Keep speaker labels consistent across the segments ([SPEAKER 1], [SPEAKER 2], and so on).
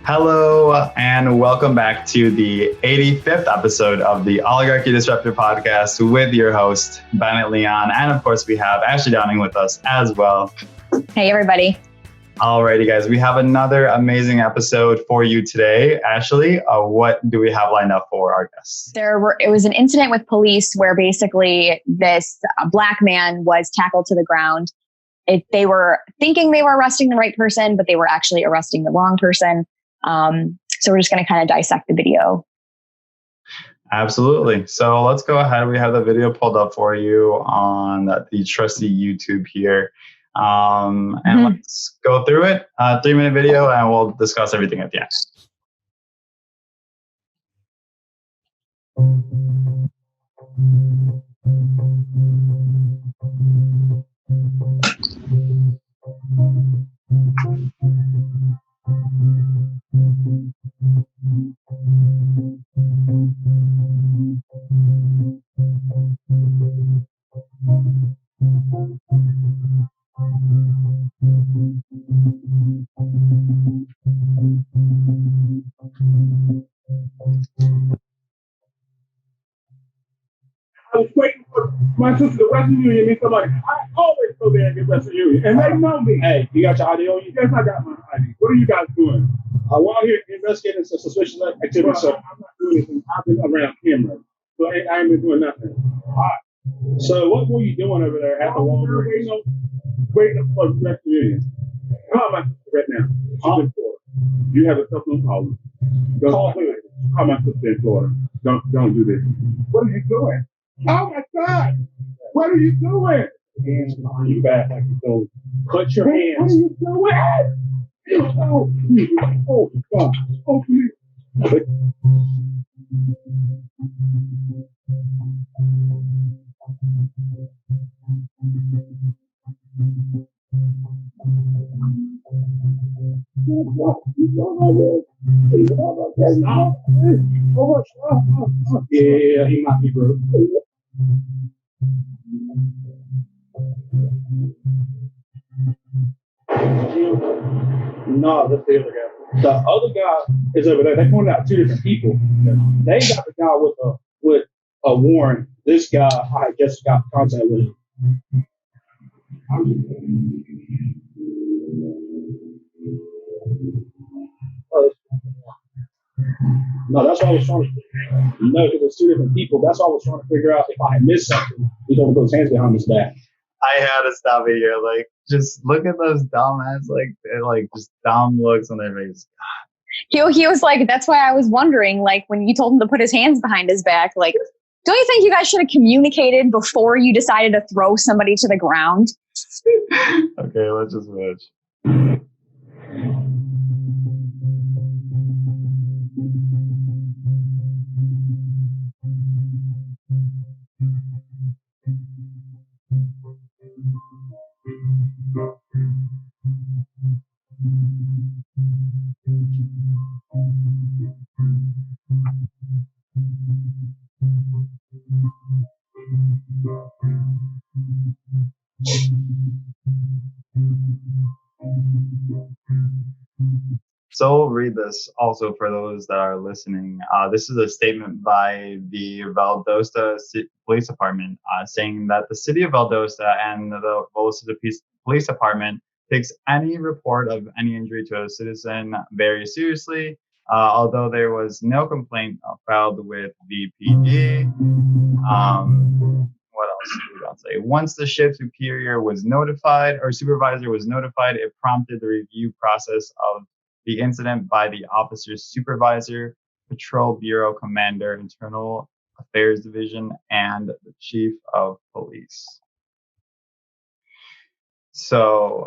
[SPEAKER 1] Hello, and welcome back to the 85th episode of the Oligarchy Disruptor podcast with your host, Bennett Leon. And of course, we have Ashley Downing with us as well.
[SPEAKER 2] Hey, everybody.
[SPEAKER 1] Alrighty, guys, we have another amazing episode for you today. Ashley, what do we have lined up for our guests?
[SPEAKER 2] It was an incident with police where basically this black man was tackled to the ground. They were thinking they were arresting the right person, but they were actually arresting the wrong person. So we're just going to kind of dissect the video.
[SPEAKER 1] Absolutely. So let's go ahead. We have the video pulled up for you on the trusty YouTube here. And let's go through it. 3-minute video, and we'll discuss everything at the end.
[SPEAKER 3] I was waiting for my sister to Western Union and somebody. I always go there and get Western Union. And they know me.
[SPEAKER 4] Hey, you got your ID on you?
[SPEAKER 3] Yes, I got my ID. What are you guys doing?
[SPEAKER 4] We're out here investigating some suspicious activity,
[SPEAKER 3] Well,
[SPEAKER 4] sir.
[SPEAKER 3] I'm not doing anything. I've been around cameras. So I ain't been doing nothing.
[SPEAKER 4] So what were you doing over there at the Walgreens?
[SPEAKER 3] Waiting for Western Union. Call my sister right now. She's in Florida. You have a cell phone call her. Call my sister in Florida. Don't do this. What are you doing? Oh my God! What are you doing?
[SPEAKER 4] Hands behind your back like you told. Put your
[SPEAKER 3] What are
[SPEAKER 4] hands.
[SPEAKER 3] you doing? Oh, please. Oh, God. Oh, please.
[SPEAKER 4] Yeah, he might be broke. No, that's the other guy. The other guy is over there. They pointed out two different people. They got the guy with a warrant. This guy, I just got contact with him. No, that's what I was trying to. No, because it's two different people. That's what I was trying to figure out if I had missed something. He's gonna put his hands behind his back.
[SPEAKER 1] I had to stop it here. Like, just look at those dumbasses, just dumb looks on their face.
[SPEAKER 2] He was like, that's why I was wondering, like, when you told him to put his hands behind his back, like, don't you think you guys should have communicated before you decided to throw somebody to the ground?
[SPEAKER 1] Okay, let's just switch. So we'll read this also for those that are listening. This is a statement by the Valdosta Police Department saying that the city of Valdosta and the Valdosta Police Department takes any report of any injury to a citizen very seriously. Although there was no complaint filed with VPD. What else did we got to say? Once the shift superior was notified or supervisor was notified, it prompted the review process of the incident by the officer's supervisor, patrol bureau commander, internal affairs division, and the chief of police. So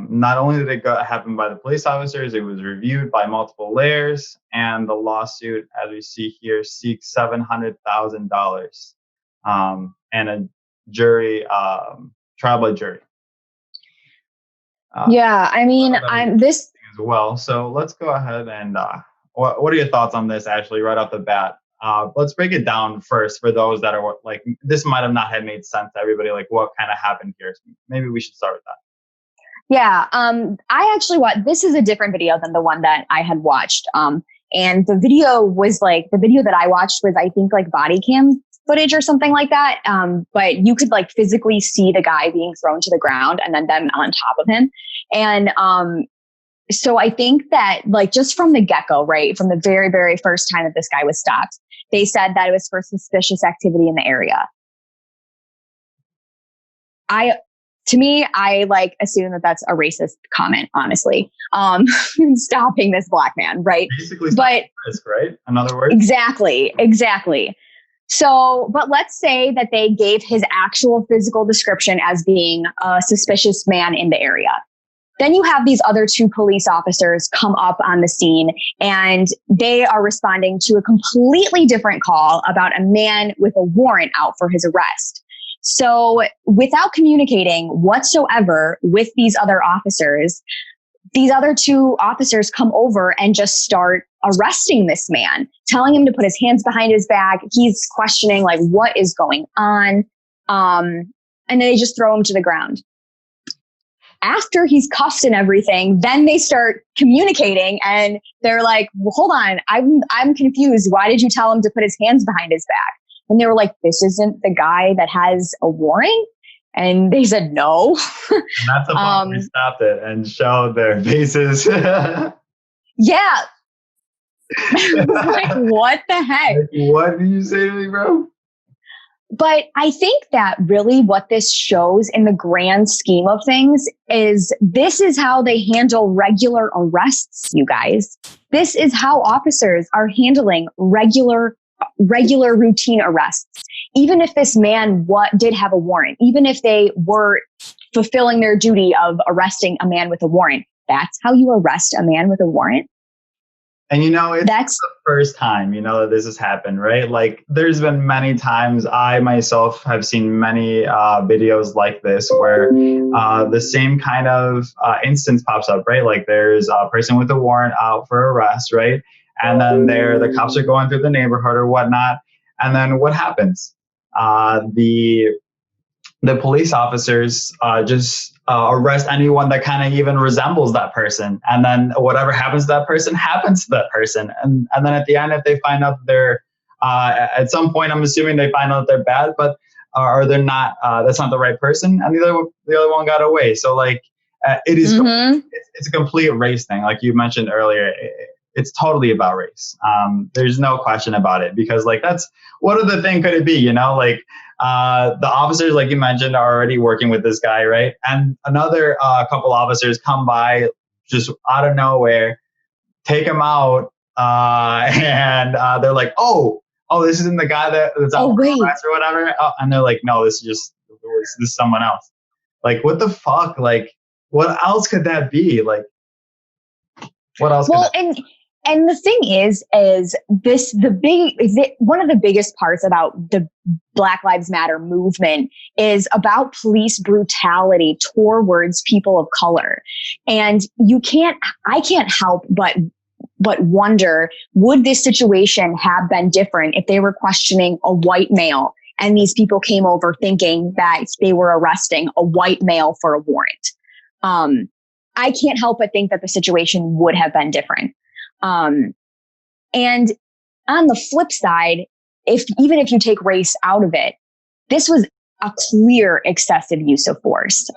[SPEAKER 1] not only did it happen by the police officers, it was reviewed by multiple layers, and the lawsuit, as we see here, seeks $700,000 and a jury, trial by jury.
[SPEAKER 2] Yeah, I mean, I'm this
[SPEAKER 1] as well. So let's go ahead and what are your thoughts on this, Ashley, right off the bat? Let's break it down first for those that are like, this might have not had made sense to everybody, like what kind of happened here. So maybe we should start with that.
[SPEAKER 2] Yeah. I actually watched, this is a different video than the one that I had watched. And the video was like, the video that I watched was, I think, like body cam footage or something like that. But you could like physically see the guy being thrown to the ground and then them on top of him. And, so I think that like just from the get-go, right, from the very, very first time that this guy was stopped, they said that it was for suspicious activity in the area. To me, I like assume that that's a racist comment, honestly. Stopping this black man, right?
[SPEAKER 1] Basically,
[SPEAKER 2] but
[SPEAKER 1] risk, right? In other words,
[SPEAKER 2] exactly. So, but let's say that they gave his actual physical description as being a suspicious man in the area. Then you have these other two police officers come up on the scene and they are responding to a completely different call about a man with a warrant out for his arrest. So without communicating whatsoever with these other officers, these other two officers come over and just start arresting this man, telling him to put his hands behind his back. He's questioning like, what is going on? And then they just throw him to the ground. After he's cuffed and everything, then they start communicating and they're like, well, hold on, I'm confused. Why did you tell him to put his hands behind his back? And they were like, this isn't the guy that has a warrant? And they said, no.
[SPEAKER 1] And that's the point we stopped it and showed their faces.
[SPEAKER 2] Yeah. Like, what the heck?
[SPEAKER 1] What did you say to me, bro?
[SPEAKER 2] But I think that really what this shows in the grand scheme of things is this is how they handle regular arrests, you guys. This is how officers are handling regular routine arrests. Even if this man did have a warrant, even if they were fulfilling their duty of arresting a man with a warrant, that's how you arrest a man with a warrant.
[SPEAKER 1] And that's the first time, that this has happened, right? Like there's been many times I myself have seen many videos like this where the same kind of instance pops up, right? Like there's a person with a warrant out for arrest, right? And then the cops are going through the neighborhood or whatnot. And then what happens? The police officers just arrest anyone that kind of even resembles that person. And then whatever happens to that person happens to that person. And then at the end, if they find out that they're, at some point, I'm assuming they find out that they're bad, but or they're not, that's not the right person. And the other one got away. So like, it is, it's a complete race thing. Like you mentioned earlier, it's totally about race. There's no question about it because like, that's what other thing could it be? Like, the officers, like you mentioned, are already working with this guy, right? And another couple officers come by just out of nowhere, take him out, and they're like, "Oh, this isn't the guy that's out for arrest or whatever." And they're like, "No, this is someone else." Like, what the fuck? Like, what else could that be? Like, what else?
[SPEAKER 2] Well, and the thing is one of the biggest parts about the Black Lives Matter movement is about police brutality towards people of color. And I can't help but wonder, would this situation have been different if they were questioning a white male and these people came over thinking that they were arresting a white male for a warrant? I can't help but think that the situation would have been different. And on the flip side, even if you take race out of it, this was a clear excessive use of force.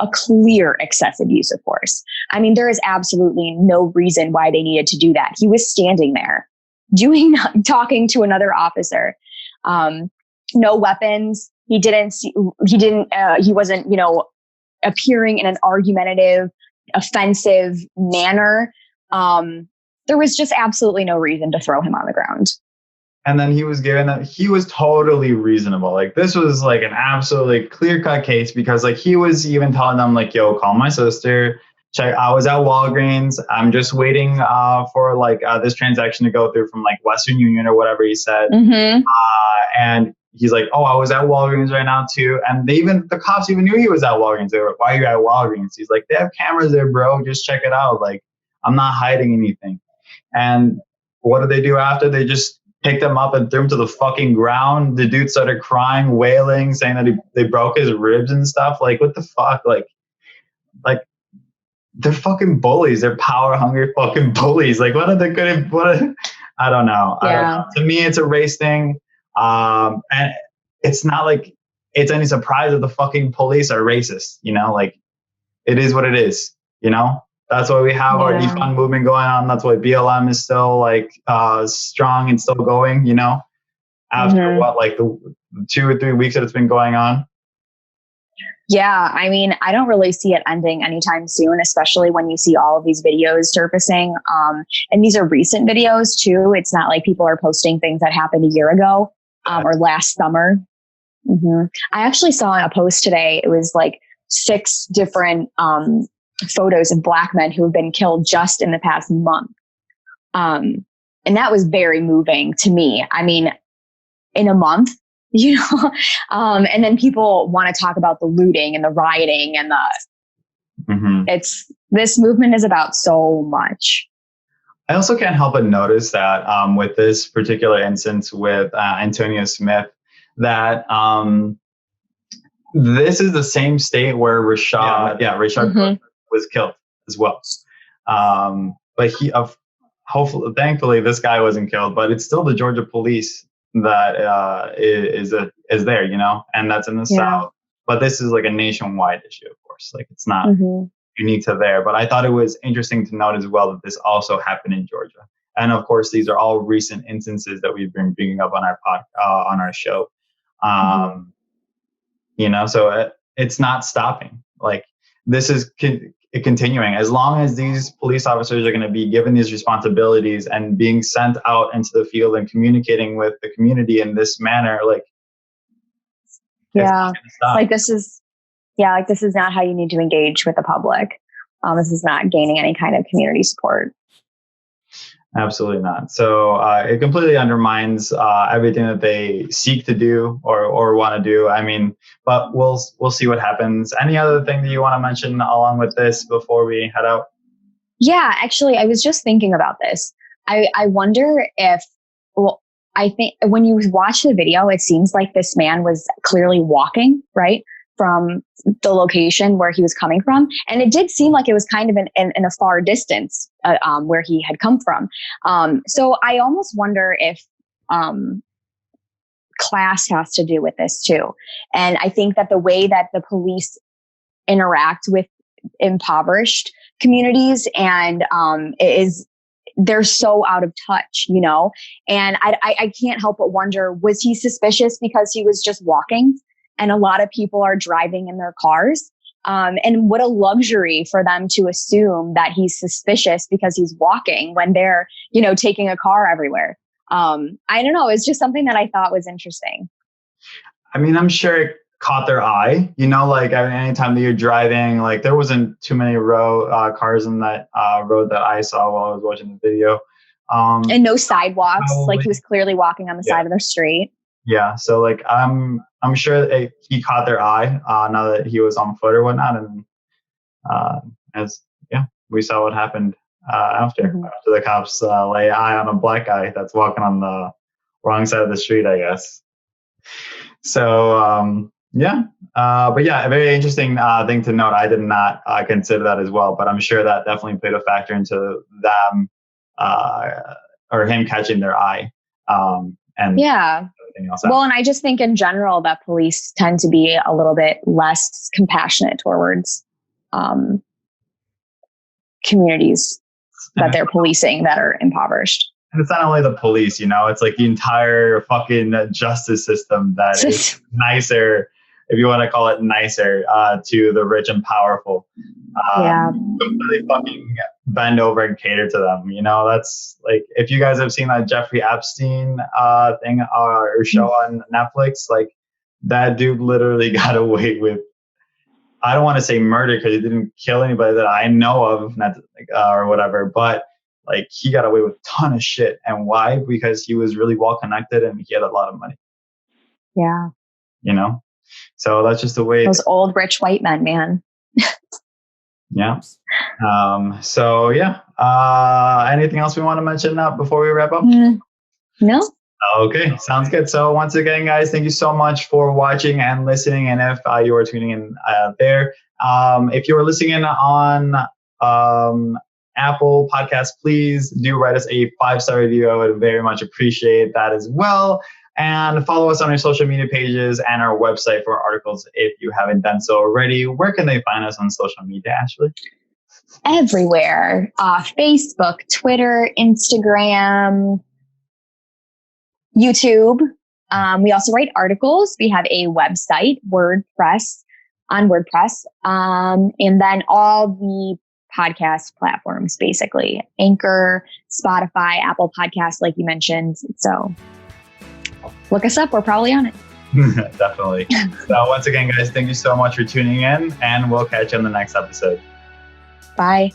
[SPEAKER 2] I mean, there is absolutely no reason why they needed to do that. He was standing there talking to another officer, no weapons. He wasn't, appearing in an argumentative, offensive manner. There was just absolutely no reason to throw him on the ground.
[SPEAKER 1] And then he was totally reasonable. Like this was like an absolutely clear cut case because like he was even telling them like, yo, call my sister. I was at Walgreens. I'm just waiting for like this transaction to go through from like Western Union or whatever he said.
[SPEAKER 2] Mm-hmm.
[SPEAKER 1] And he's like, oh, I was at Walgreens right now too. And the cops even knew he was at Walgreens. They were like, why are you at Walgreens? He's like, they have cameras there, bro. Just check it out. Like, I'm not hiding anything. And what did they do after? They just picked him up and threw him to the fucking ground. The dude started crying, wailing, saying that they broke his ribs and stuff. Like, what the fuck? Like they're fucking bullies. They're power hungry fucking bullies. Like, what are they good? I don't know.
[SPEAKER 2] Yeah.
[SPEAKER 1] I don't know. To me, it's a race thing. And it's not like it's any surprise that the fucking police are racist, you know, like it is what it is, you know, that's why we have our defund movement going on. That's why BLM is still like strong and still going, you know, after like the 2 or 3 weeks that it's been going on.
[SPEAKER 2] Yeah, I mean, I don't really see it ending anytime soon, especially when you see all of these videos surfacing. And these are recent videos too. It's not like people are posting things that happened a year ago or last summer. I actually saw a post today. It was like 6 different photos of Black men who have been killed just in the past month. And that was very moving to me. I mean, in a month, you know, and then people want to talk about the looting and the rioting and this movement is about so much.
[SPEAKER 1] I also can't help but notice that with this particular instance with Antonio Smith, that this is the same state where Rashad was killed as well. But hopefully, thankfully, this guy wasn't killed. But it's still the Georgia police that is there, you know, and that's in the South. But this is like a nationwide issue, of course. Like it's not unique to there. But I thought it was interesting to note as well that this also happened in Georgia. And of course, these are all recent instances that we've been bringing up on our on our show. You know, so it's not stopping. Like this is continuing. As long as these police officers are going to be given these responsibilities and being sent out into the field and communicating with the community in this manner, like
[SPEAKER 2] this is not how you need to engage with the public. This is not gaining any kind of community support.
[SPEAKER 1] Absolutely not. So it completely undermines everything that they seek to do or want to do. I mean, but we'll see what happens. Any other thing that you want to mention along with this before we head out?
[SPEAKER 2] Yeah, actually, I was just thinking about this. I wonder if, I think when you watch the video, it seems like this man was clearly walking, right, from the location where he was coming from. And it did seem like it was kind of in a far distance where he had come from. So I almost wonder if class has to do with this too. And I think that the way that the police interact with impoverished communities and they're so out of touch, you know, and I can't help but wonder, was he suspicious because he was just walking? And a lot of people are driving in their cars. And what a luxury for them to assume that he's suspicious because he's walking when they're, you know, taking a car everywhere. I don't know. It's just something that I thought was interesting.
[SPEAKER 1] I mean, I'm sure it caught their eye, you know, like anytime that you're driving, like there wasn't too many cars in that road that I saw while I was watching the video.
[SPEAKER 2] And no sidewalks. Like he was clearly walking on the side of the street.
[SPEAKER 1] Yeah, so like I'm sure he caught their eye now that he was on foot or whatnot, and we saw what happened after the cops lay eye on a Black guy that's walking on the wrong side of the street, I guess. So but yeah, a very interesting thing to note. I did not consider that as well, but I'm sure that definitely played a factor into them or him catching their eye. And well, and I just think in general that police tend to be a little bit less compassionate towards communities that they're policing that are impoverished. And it's not only the police, you know, it's like the entire fucking justice system that is nicer, if you want to call it nicer, to the rich and powerful. Completely fucking bend over and cater to them. You know, that's like, if you guys have seen that Jeffrey Epstein thing or show on Netflix, like that dude literally got away with, I don't want to say murder because he didn't kill anybody that I know of, or whatever, but like he got away with a ton of shit. And why? Because he was really well connected and he had a lot of money. Yeah. You know? So that's just the way. Those old rich white men, man. Yeah. So yeah. Anything else we want to mention before we wrap up? No. Okay, sounds good. So once again, guys, thank you so much for watching and listening. And if you are tuning in there, if you are listening in on Apple Podcast, please do write us a 5-star review. I would very much appreciate that as well. And follow us on our social media pages and our website for articles if you haven't done so already. Where can they find us on social media, Ashley?
[SPEAKER 2] Everywhere. Facebook, Twitter, Instagram, YouTube. We also write articles. We have a website, WordPress, on WordPress. And then all the podcast platforms, basically. Anchor, Spotify, Apple Podcasts, like you mentioned. So look us up. We're probably on it.
[SPEAKER 1] Definitely. So once again, guys, thank you so much for tuning in, and we'll catch you on the next episode.
[SPEAKER 2] Bye.